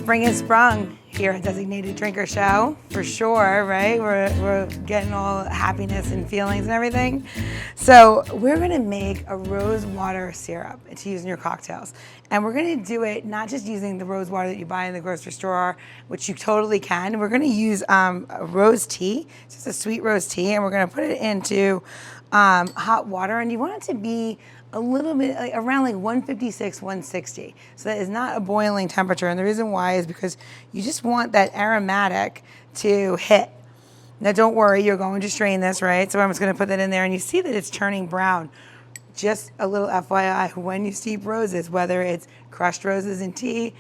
Spring has sprung here at Designated Drinker Show, for sure, right? We're getting all happiness and feelings and everything. So we're gonna make a rose water syrup to use in your cocktails. And we're gonna do it not just using the rose water that you buy in the grocery store, which you totally can. We're gonna use a rose tea, just a sweet rose tea, and we're gonna put it into hot water. And you want it to be a little bit like around like 156, 160. So that is not a boiling temperature. And the reason why is because you just want that aromatic to hit. Now don't worry, you're going to strain this, right? So I'm just gonna put that in there and you see that it's turning brown. Just a little FYI, when you steep roses, whether it's crushed roses in tea,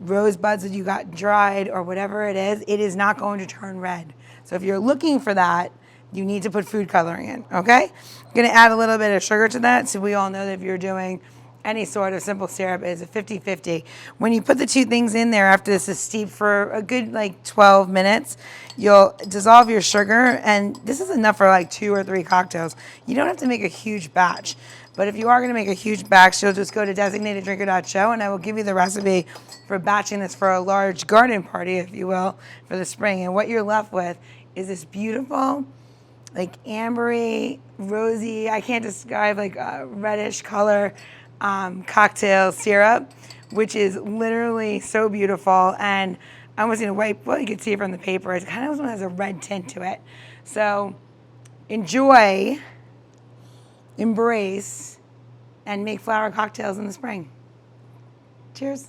rose buds that you got dried or whatever it is not going to turn red. So if you're looking for that, you need to put food coloring in, okay? I'm gonna add a little bit of sugar to that, so we all know that if you're doing any sort of simple syrup, it's a 50-50. When you put the two things in there after this is steeped for a good like 12 minutes, you'll dissolve your sugar, and this is enough for like 2 or 3 cocktails. You don't have to make a huge batch, but if you are gonna make a huge batch, you'll just go to designateddrinker.show and I will give you the recipe for batching this for a large garden party, if you will, for the spring. And what you're left with is this beautiful, like ambery, rosy, I can't describe, like a reddish color cocktail syrup, which is literally so beautiful. And I almost need to wipe, well, you can see it from the paper. It kind of has a red tint to it. So enjoy, embrace, and make flower cocktails in the spring. Cheers.